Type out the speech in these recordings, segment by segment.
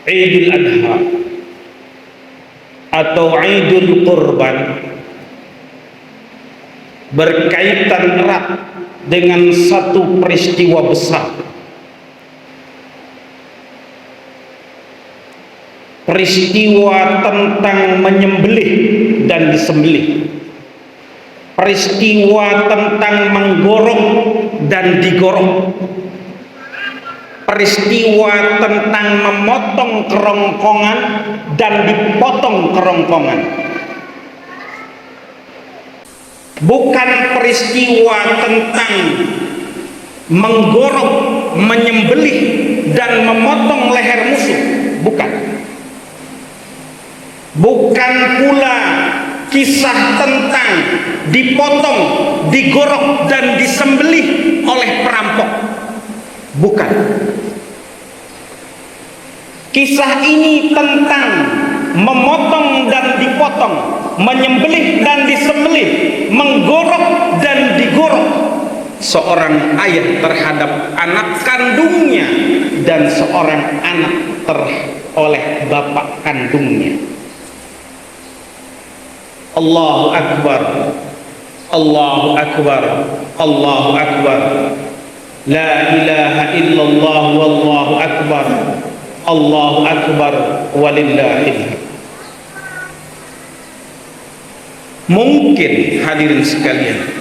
Idul Adha atau Idul Qurban berkaitan erat dengan satu peristiwa besar, peristiwa tentang menyembelih dan disembelih, peristiwa tentang menggorok dan digorok, peristiwa tentang memotong kerongkongan dan dipotong kerongkongan. Bukan peristiwa tentang menggorok, menyembelih dan memotong leher musuh, bukan. Bukan pula kisah tentang dipotong, digorok dan disembelih oleh perampok, bukan. Kisah ini tentang memotong dan dipotong, menyembelih dan disembelih, menggorok dan digorok seorang ayah terhadap anak kandungnya dan seorang anak oleh bapak kandungnya. Allahu Akbar, Allahu Akbar, Allahu Akbar, la ilaha illallah wallahu akbar, Allahu Akbar walillahil. Mungkin hadirin sekalian,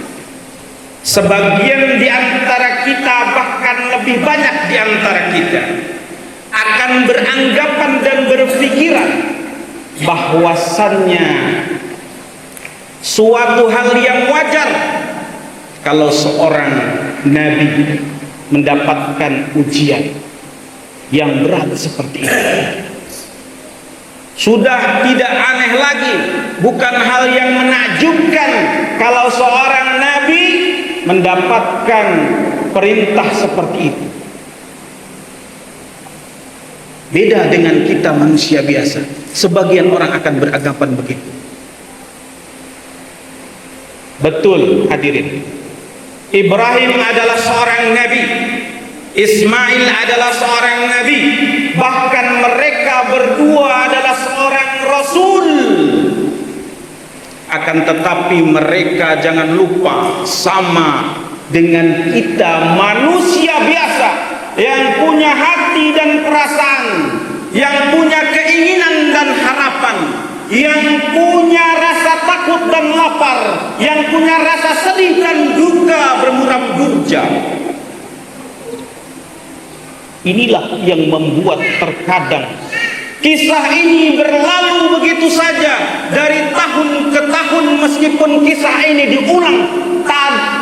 sebagian di antara kita, bahkan lebih banyak di antara kita, akan beranggapan dan berpikiran bahwasannya suatu hal yang wajar kalau seorang nabi mendapatkan ujian yang berat seperti ini. Sudah tidak aneh lagi, bukan hal yang menakjubkan kalau seorang nabi mendapatkan perintah seperti itu. Beda dengan kita manusia biasa. Sebagian orang akan beranggapan begitu. Betul hadirin, Ibrahim adalah seorang nabi, Ismail adalah seorang nabi, bahkan mereka berdua adalah seorang rasul. Akan tetapi mereka jangan lupa sama dengan kita manusia biasa yang punya hati dan perasaan, yang punya keinginan dan harapan, yang punya rasa takut dan lapar, yang punya rasa sedih dan duka bermuram durja. Inilah yang membuat terkadang kisah ini berlalu begitu saja dari tahun ke tahun, meskipun kisah ini diulang,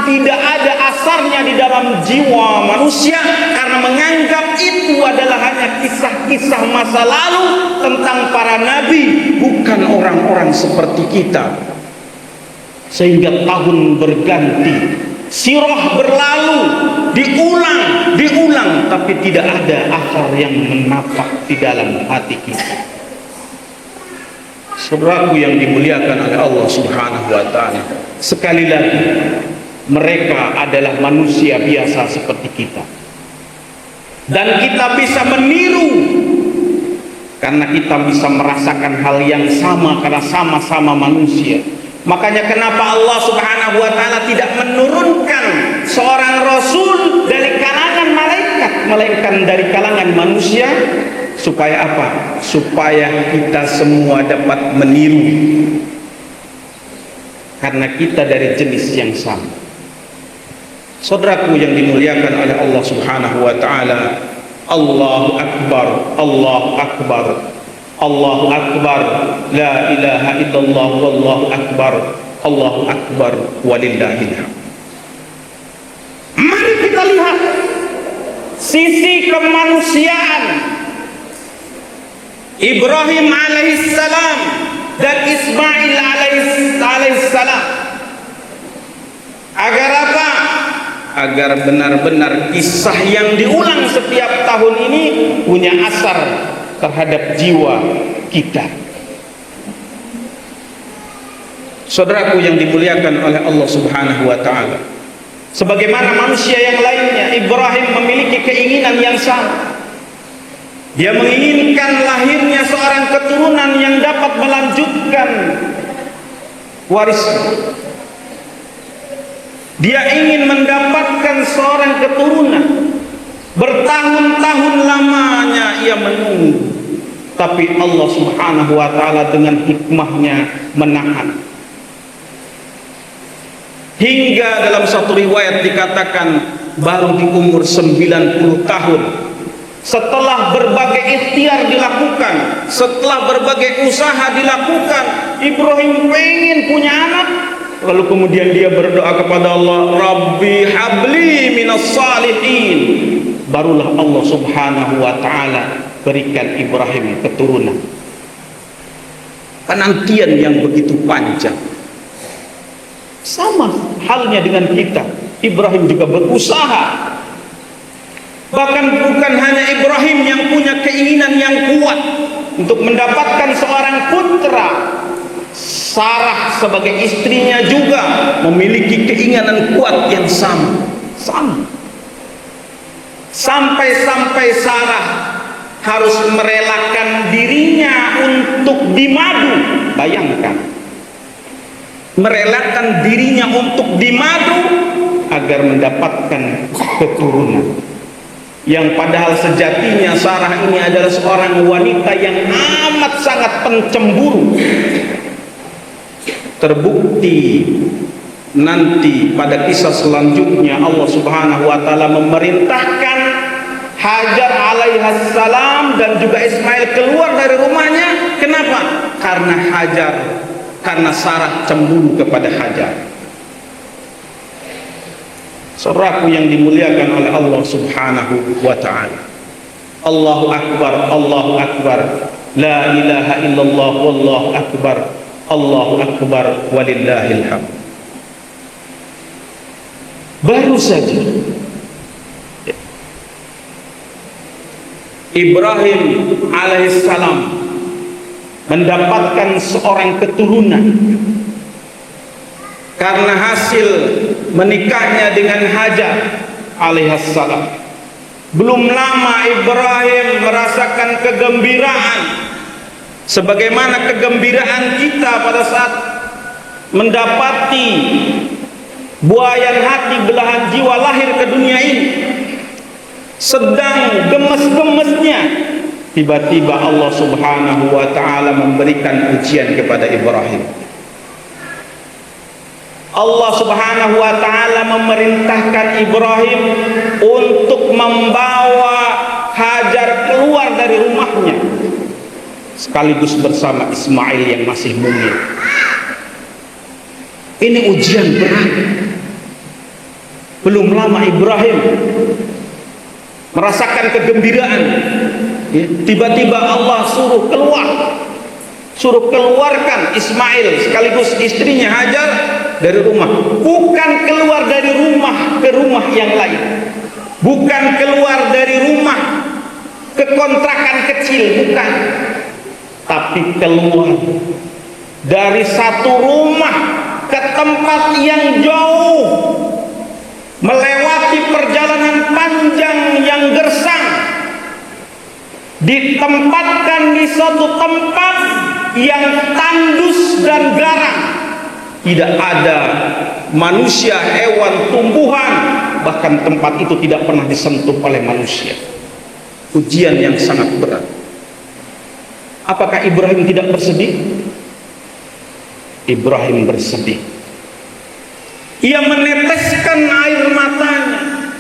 tidak ada asarnya di dalam jiwa manusia karena menganggap itu adalah hanya kisah-kisah masa lalu tentang para nabi, bukan orang-orang seperti kita. Sehingga tahun berganti, sirah berlalu, diulang, tapi tidak ada asar yang menapak di dalam hati kita. Saudaraku yang dimuliakan oleh Allah Subhanahu wa ta'ala, sekali lagi, mereka adalah manusia biasa seperti kita, dan kita bisa meniru karena kita bisa merasakan hal yang sama karena sama-sama manusia. Makanya kenapa Allah Subhanahu wa ta'ala tidak menurunkan seorang rasul dari kalangan malaikat, melainkan dari kalangan manusia? Supaya apa? Supaya kita semua dapat meniru, karena kita dari jenis yang sama. Saudaraku yang dimuliakan oleh Allah Subhanahu wa ta'ala, Allahu Akbar, Allahu Akbar, Allahu Akbar, la ilaha illallah wallahu akbar, Allahu Akbar walillahil hamd. Mari kita lihat sisi kemanusiaan Ibrahim alaihissalam dan Ismail alaihissalam. Agar apa? Agar benar-benar kisah yang diulang setiap tahun ini punya asar terhadap jiwa kita. Saudaraku yang dimuliakan oleh Allah Subhanahu wa ta'ala, sebagaimana manusia yang lainnya, Ibrahim memiliki keinginan yang sama. Dia menginginkan lahirnya seorang keturunan yang dapat melanjutkan warisnya. Dia ingin mendapatkan seorang keturunan. Bertahun-tahun lamanya ia menunggu, tapi Allah Subhanahu wa ta'ala dengan hikmahnya menahan. Hingga dalam satu riwayat dikatakan baru di umur 90 tahun, setelah berbagai ikhtiar dilakukan, setelah berbagai usaha dilakukan, Ibrahim pengen punya anak. Lalu kemudian dia berdoa kepada Allah, Rabbi habli minas salihin. Barulah Allah Subhanahu wa ta'ala berikan Ibrahim keturunan. Penantian yang begitu panjang. Sama halnya dengan kita. Ibrahim juga berusaha. Bahkan bukan hanya Ibrahim yang punya keinginan yang kuat untuk mendapatkan seorang putra, Sarah sebagai istrinya juga memiliki keinginan kuat yang sama. Sampai-sampai Sarah harus merelakan dirinya untuk dimadu. Bayangkan, merelakan dirinya untuk dimadu agar mendapatkan keturunan. Yang padahal sejatinya Sarah ini adalah seorang wanita yang amat sangat pencemburu. Terbukti nanti pada kisah selanjutnya Allah Subhanahu wa ta'ala memerintahkan Hajar alaihissalam dan juga Ismail keluar dari rumahnya. Kenapa? Karena Sarah cemburu kepada Hajar. Saudaraku yang dimuliakan oleh Allah Subhanahu wa ta'ala, Allahu Akbar, Allahu Akbar, la ilaha illallah, wallahu akbar, Allahu Akbar, walillahil hamd. Baru saja Ibrahim alaihissalam mendapatkan seorang keturunan karena hasil menikahnya dengan Hajar alaihissalam. Belum lama Ibrahim merasakan kegembiraan sebagaimana kegembiraan kita pada saat mendapati buayan hati belahan jiwa lahir ke dunia ini. Sedang gemes-gemesnya, tiba-tiba Allah Subhanahu wa ta'ala memberikan ujian kepada Ibrahim. Allah Subhanahu wa ta'ala memerintahkan Ibrahim untuk membawa Hajar keluar dari rumahnya sekaligus bersama Ismail yang masih mungil. Ini ujian berat. Belum lama Ibrahim merasakan kegembiraan, tiba-tiba Allah suruh keluarkan Ismail sekaligus istrinya Hajar dari rumah. Bukan keluar dari rumah ke rumah yang lain, bukan keluar dari rumah ke kontrakan kecil, bukan, tapi keluar dari satu rumah ke tempat yang jauh, melewati perjalanan panjang yang gersang, ditempatkan di suatu tempat yang tandus dan garang. Tidak ada manusia, hewan, tumbuhan, bahkan tempat itu tidak pernah disentuh oleh manusia. Ujian yang sangat berat. Apakah Ibrahim tidak bersedih? Ibrahim bersedih. Ia meneteskan air matanya.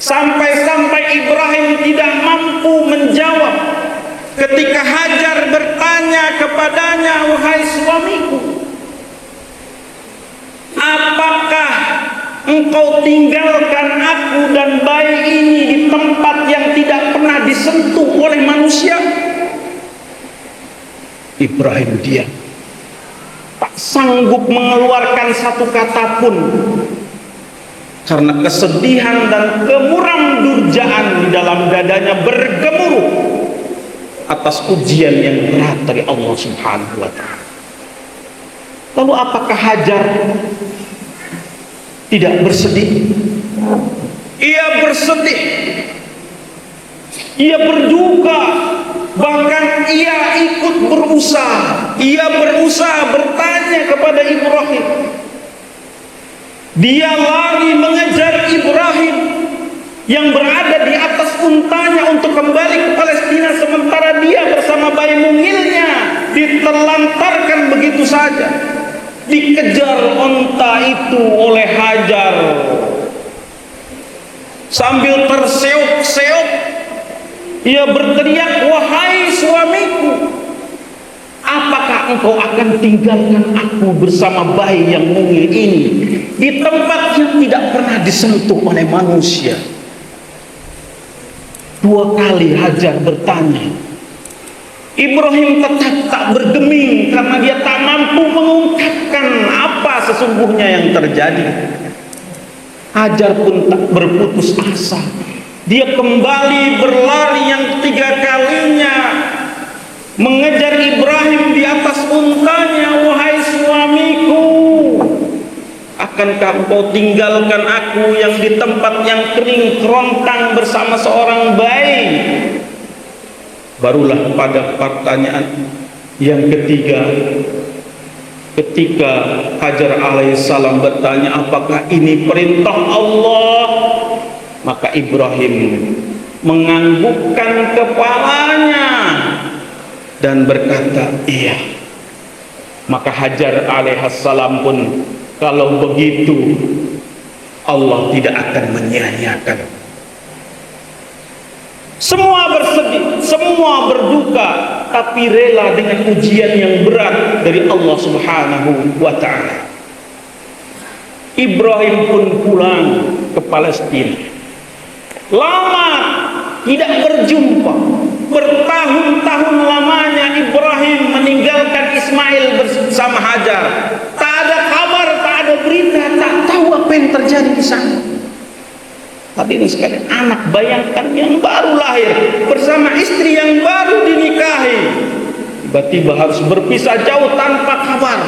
Sampai-sampai Ibrahim tidak mampu menjawab ketika Hajar bertanya kepadanya, wahai suamiku, apakah engkau tinggalkan aku dan bayi ini di tempat yang tidak pernah disentuh oleh manusia? Ibrahim diam, tak sanggup mengeluarkan satu kata pun karena kesedihan dan kemuram durjaan di dalam dadanya bergemuruh atas ujian yang berat dari Allah Subhanahu wa ta'ala. Lalu apakah Hajar tidak bersedih? Ia bersedih. ia berduka, bahkan ia ikut berusaha. Ia berusaha bertanya kepada Ibrahim. Dia lari mengejar Ibrahim yang berada di atas untanya untuk kembali ke Palestina, sementara dia bersama bayi mungilnya ditelantarkan begitu saja. Dikejar unta itu oleh Hajar. Sambil terseok-seok, ia berteriak, "Wahai suamiku, apakah engkau akan tinggalkan aku bersama bayi yang mungil ini di tempat yang tidak pernah disentuh oleh manusia?" 2 kali Hajar bertanya. Ibrahim tetap tak bergeming karena dia tak mampu mengungkapkan apa sesungguhnya yang terjadi. Hajar pun tak berputus asa. Dia kembali berlari yang 3 kalinya mengejar Ibrahim di atas untanya. "Wahai suamiku, akankah engkau tinggalkan aku yang di tempat yang kering kerontang bersama seorang bayi?" Barulah pada pertanyaan yang ketiga, ketika Hajar alaihissalam bertanya, "Apakah ini perintah Allah?" Maka Ibrahim menganggukkan kepalanya dan berkata, "Iya." Maka Hajar alaihissalam pun, "Kalau begitu Allah tidak akan menyia-nyiakan." Semua bersedih, semua berduka, tapi rela dengan ujian yang berat dari Allah Subhanahu wa ta'ala. Ibrahim pun pulang ke Palestina. Lama tidak berjumpa. Bertahun-tahun lamanya Ibrahim meninggalkan Ismail bersama Hajar. Tak ada kabar, tak ada berita, tak tahu apa yang terjadi di sana. Hadirin sekalian, anak bayangkan yang baru lahir bersama istri yang baru dinikahi, tiba-tiba harus berpisah jauh tanpa kabar.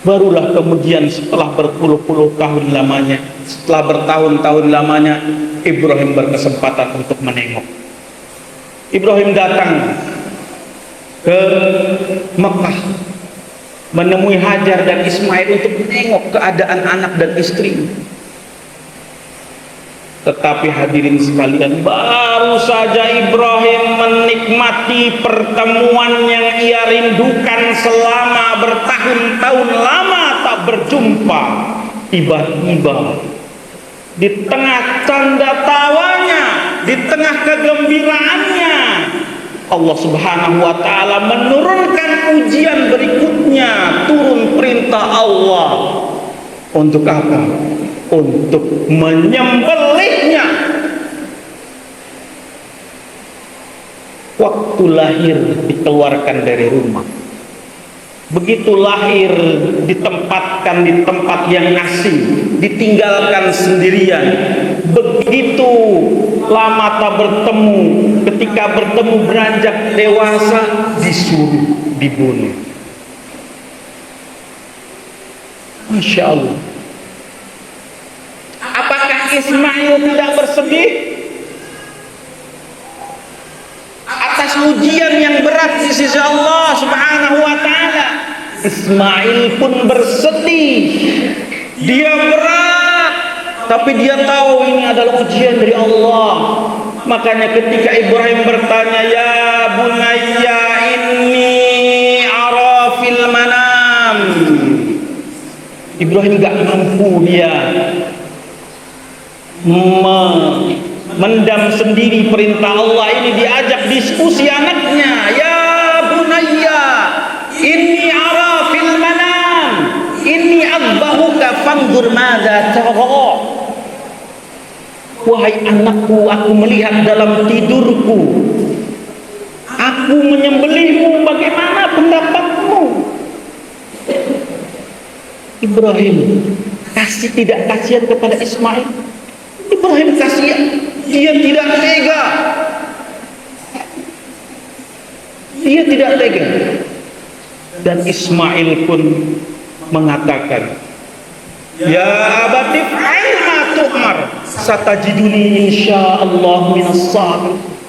Barulah kemudian setelah berpuluh-puluh tahun lamanya, setelah bertahun-tahun lamanya, Ibrahim berkesempatan untuk menengok. Ibrahim datang ke Mekah, menemui Hajar dan Ismail untuk menengok keadaan anak dan istri. Tetapi hadirin sekalian, baru saja Ibrahim menikmati pertemuan yang ia rindukan selama bertahun-tahun lama tak berjumpa. Tiba-tiba di tengah canda tawanya, di tengah kegembiraannya, Allah Subhanahu wa ta'ala menurunkan ujian berikutnya. Turun perintah Allah. Untuk apa? Untuk menyembelihnya. Waktu lahir dikeluarkan dari rumah. Begitu lahir ditempatkan di tempat yang asing, ditinggalkan sendirian. Begitu lama tak bertemu, ketika bertemu beranjak dewasa disuruh dibunuh. Masya Allah. Apakah Ismail tidak bersedih atas ujian yang berat di sisi Allah Subhanahu wa ta'ala? Ismail pun bersedih. Dia berat, tapi dia tahu ini adalah ujian dari Allah. Makanya ketika Ibrahim bertanya, "Ya bunayya inni ara fil manam." Ibrahim gak mampu dia mendam sendiri perintah Allah ini, diajak diskusi anaknya. "Ya bunayya inni ara fil manam inni adbahuka fanzur madza tara." Wahai anakku, aku melihat dalam tidurku, aku menyembelihmu, bagaimana pendapatmu? Ibrahim kasih tidak kasihan kepada Ismail. Ibrahim kasihan, dia tidak tega. Dia tidak tega. Dan Ismail pun mengatakan, "Ya abati fa'al ma tu'mar satajiduni insyaallah minas sabirin.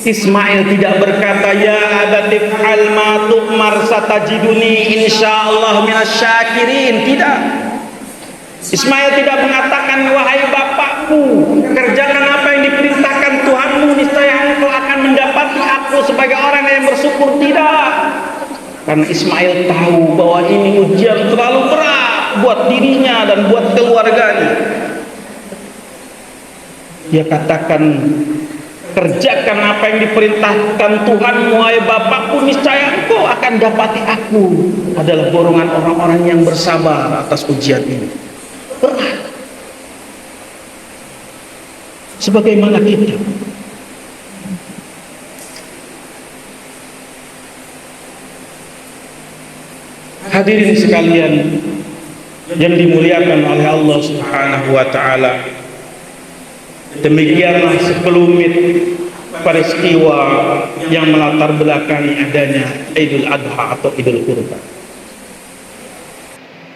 Ismail tidak berkata ya abati fa'al ma tu'mar satajiduni insyaallah minas syakirin. Tidak. Ismail tidak mengatakan wahai bapakku, kerjakan apa yang diperintahkan Tuhanmu, niscaya engkau akan mendapati aku sebagai orang yang bersyukur. Tidak. Karena Ismail tahu bahwa ini ujian terlalu berat buat dirinya dan buat keluarganya. Dia katakan, kerjakan apa yang diperintahkan Tuhanmu wahai bapakku, niscaya engkau akan dapati aku adalah golongan orang-orang yang bersabar atas ujian ini. Berat. Sebagaimana kita. Hadirin sekalian yang dimuliakan oleh Allah Subhanahu wa taala, demikianlah sekelumit peristiwa yang melatar belakangi adanya Idul Adha atau Idul Kurban.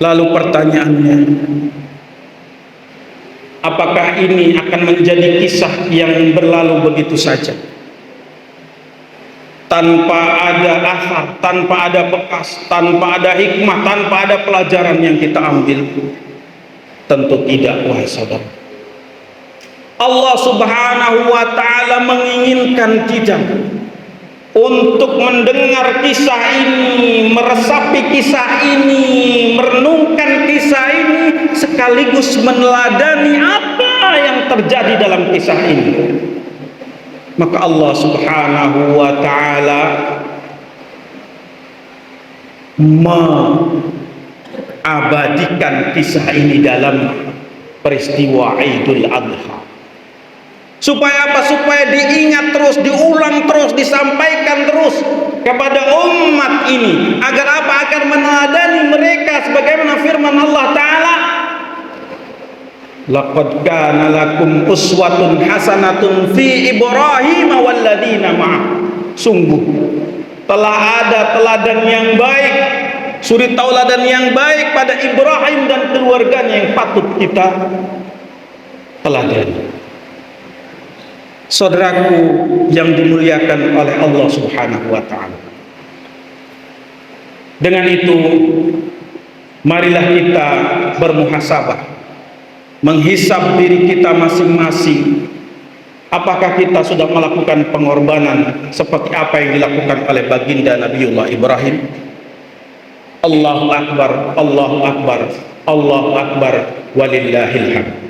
Lalu pertanyaannya, apakah ini akan menjadi kisah yang berlalu begitu saja, tanpa ada asar, tanpa ada bekas, tanpa ada hikmah, tanpa ada pelajaran yang kita ambil? Tentu tidak, wahai saudara. Allah Subhanahu wa ta'ala menginginkan kita untuk mendengar kisah ini, meresapi kisah ini, merenungkan kisah ini, sekaligus meneladani apa yang terjadi dalam kisah ini. Maka Allah Subhanahu wa ta'ala mengabadikan kisah ini dalam peristiwa Idul Adha. Supaya apa? Supaya diingat terus, diulang terus, disampaikan terus kepada umat ini. Agar apa? Agar meneladani mereka sebagaimana firman Allah Ta'ala, laqad kana lakum uswatun hasanatun fi Ibrahim walladzina ma'ah. Sungguh telah ada teladan yang baik, suri tauladan yang baik pada Ibrahim dan keluarganya yang patut kita teladani. Saudaraku yang dimuliakan oleh Allah Subhanahu wa ta'ala, dengan itu marilah kita bermuhasabah, menghisab diri kita masing-masing. Apakah kita sudah melakukan pengorbanan seperti apa yang dilakukan oleh baginda Nabiullah Ibrahim? Allahu Akbar, Allahu Akbar, Allahu Akbar, walillahil hamd.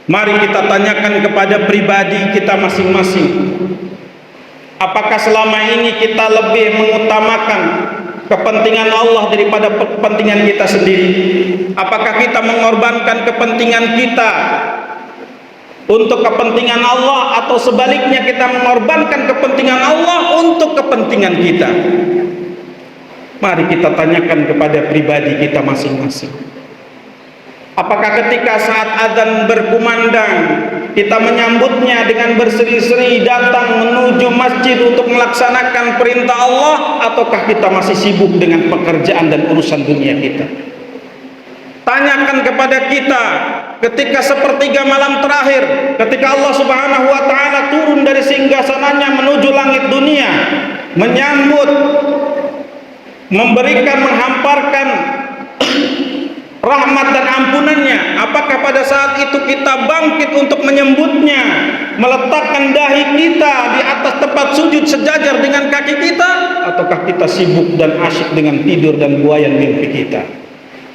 Mari kita tanyakan kepada pribadi kita masing-masing, apakah selama ini kita lebih mengutamakan kepentingan Allah daripada kepentingan kita sendiri? Apakah kita mengorbankan kepentingan kita untuk kepentingan Allah, atau sebaliknya kita mengorbankan kepentingan Allah untuk kepentingan kita? Mari kita tanyakan kepada pribadi kita masing-masing. Apakah ketika saat azan berkumandang kita menyambutnya dengan berseri-seri datang menuju masjid untuk melaksanakan perintah Allah, ataukah kita masih sibuk dengan pekerjaan dan urusan dunia kita? Tanyakan kepada kita ketika sepertiga malam terakhir, ketika Allah Subhanahu wa ta'ala turun dari singgasananya menuju langit dunia, menyambut, memberikan, menghamparkan rahmat dan ampunannya. Apakah pada saat itu kita bangkit untuk menyambutnya, meletakkan dahi kita di atas tempat sujud sejajar dengan kaki kita, ataukah kita sibuk dan asyik dengan tidur dan buayan mimpi kita?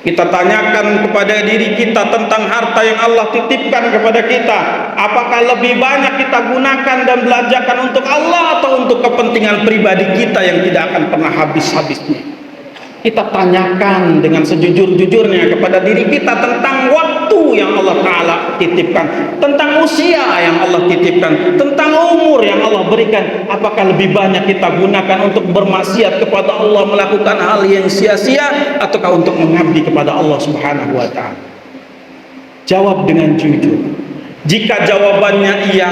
Kita tanyakan kepada diri kita tentang harta yang Allah titipkan kepada kita. Apakah lebih banyak kita gunakan dan belanjakan untuk Allah atau untuk kepentingan pribadi kita yang tidak akan pernah habis-habisnya? Kita tanyakan dengan sejujur-jujurnya kepada diri kita tentang waktu yang Allah Ta'ala titipkan, tentang usia yang Allah titipkan, tentang umur yang Allah berikan. Apakah lebih banyak kita gunakan untuk bermaksiat kepada Allah, melakukan hal yang sia-sia, ataukah untuk mengabdi kepada Allah Subhanahu wa ta'ala? Jawab dengan jujur. Jika jawabannya iya,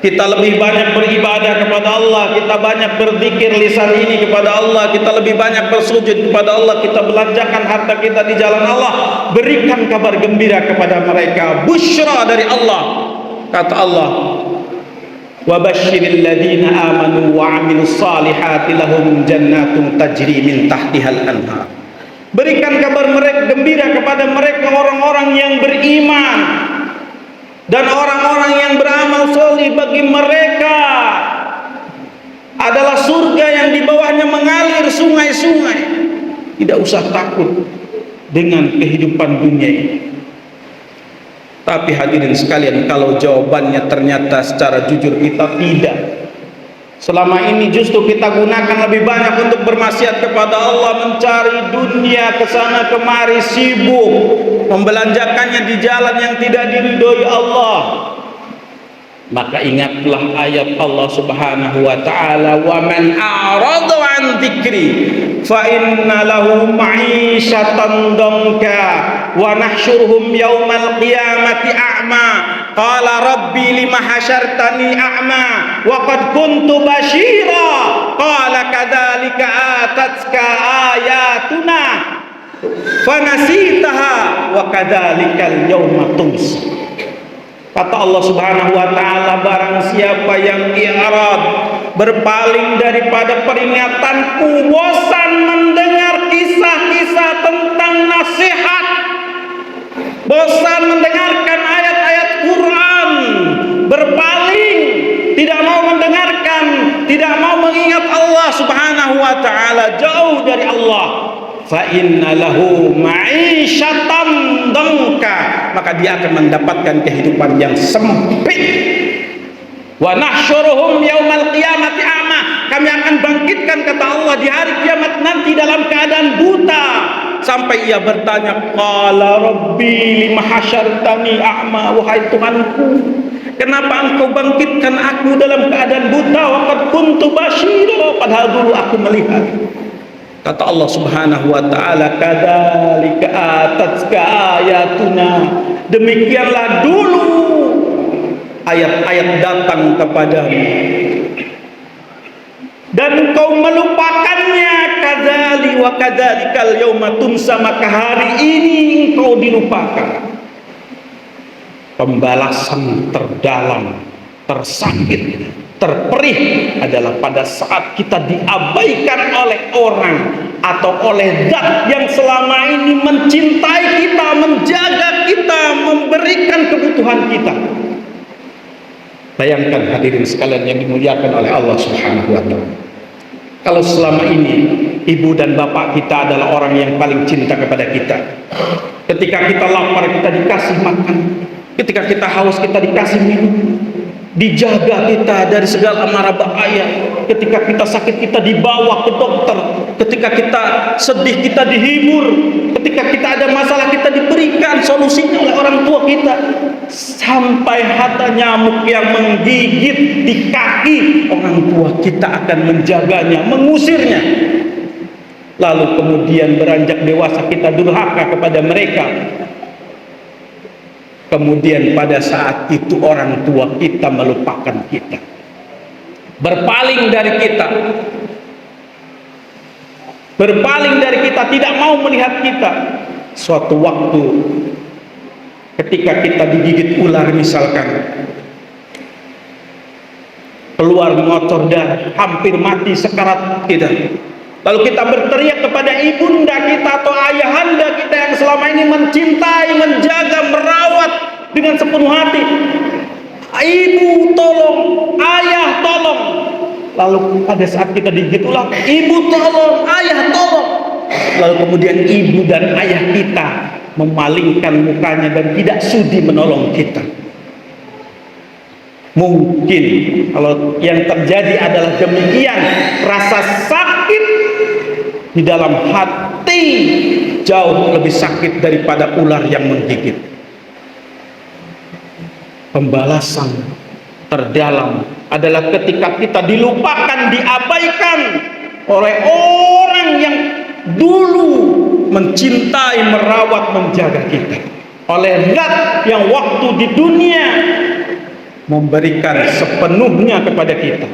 kita lebih banyak beribadah kepada Allah, kita banyak berzikir lisan ini kepada Allah, kita lebih banyak bersujud kepada Allah, kita belanjakan harta kita di jalan Allah, berikan kabar gembira kepada mereka, busyra dari Allah. Kata Allah, wa basyiril ladzina amanu wa 'amilus solihati lahum jannatun tajri min tahtihal anhar. Berikan kabar mereka gembira kepada mereka orang-orang yang beriman dan orang-orang yang beramal soleh, bagi mereka adalah surga yang di bawahnya mengalir sungai-sungai. Tidak usah takut dengan kehidupan dunia ini. Tapi hadirin sekalian, kalau jawabannya ternyata secara jujur kita tidak, selama ini justru kita gunakan lebih banyak untuk bermaksiat kepada Allah, mencari dunia kesana kemari, sibuk membelanjakannya di jalan yang tidak diridhoi Allah, maka ingatlah ayat Allah Subhanahu wa taala, wa man a'rada an dzikri fa inna lahu ma'isyatan danka wa nahsyuruhum yaumal qiyamati a'ma qala rabbi lima hasyartani a'ma wa qad kuntu basyira qala kadzalika atatka ayatuna fanasitaha wa kadzalikal yauma tunsa. Kata Allah Subhanahu wa taala, barang siapa yang i'rad, berpaling daripada peringatanku, bosan mendengar kisah-kisah tentang nasihat, bosan mendengarkan ayat-ayat Quran, berpaling, tidak mau mendengarkan, tidak mau mengingat Allah Subhanahu wa taala, jauh dari Allah, fa inna lahu ma'isyatan danka, maka dia akan mendapatkan kehidupan yang sempit. Wa nahsyuruhum yaumal qiyamati a'ma, kami akan bangkitkan, kata Allah, di hari kiamat nanti dalam keadaan buta, sampai ia bertanya, qala rabbi lima hasyartani a'ma, wahai Tuhanku, kenapa engkau bangkitkan aku dalam keadaan buta, wa qad kuntu basyira, padahal dulu aku melihat. Kata Allah Subhanahu wa taala, kadzalika atatka ayatuna, demikianlah dulu ayat-ayat datang kepadamu dan kau melupakannya, kadzali wa kadzalikal yauma tunsa, maka hari ini engkau dilupakan. Pembalasan terdalam, tersakit, terperih adalah pada saat kita diabaikan oleh orang atau oleh zat yang selama ini mencintai kita, menjaga kita, memberikan kebutuhan kita. Bayangkan hadirin sekalian yang dimuliakan oleh Allah Subhanahu wa taala, kalau selama ini ibu dan bapak kita adalah orang yang paling cinta kepada kita. Ketika kita lapar kita dikasih makan, ketika kita haus kita dikasih minum, dijaga kita dari segala mara bahaya. Ketika kita sakit kita dibawa ke dokter, ketika kita sedih kita dihibur, ketika kita ada masalah kita diberikan solusinya oleh orang tua kita. Sampai harta nyamuk yang menggigit di kaki, orang tua kita akan menjaganya, mengusirnya. Lalu kemudian beranjak dewasa kita durhaka kepada mereka. Kemudian pada saat itu orang tua kita melupakan kita, berpaling dari kita, tidak mau melihat kita. Suatu waktu ketika kita digigit ular misalkan, keluar ngotor darah, hampir mati sekarat kita, lalu kita berteriak kepada ibunda kita atau ayahanda kita yang selama ini mencintai, menjaga, merawat dengan sepenuh hati, ibu tolong, ayah tolong. Lalu pada saat kita digigit ular, ibu tolong, ayah tolong. Lalu kemudian ibu dan ayah kita memalingkan mukanya dan tidak sudi menolong kita. Mungkin kalau yang terjadi adalah demikian, rasa sakit di dalam hati jauh lebih sakit daripada ular yang menggigit. Pembalasan terdalam adalah ketika kita dilupakan, diabaikan oleh orang yang dulu mencintai, merawat, menjaga kita, oleh zat yang waktu di dunia memberikan sepenuhnya kepada kita.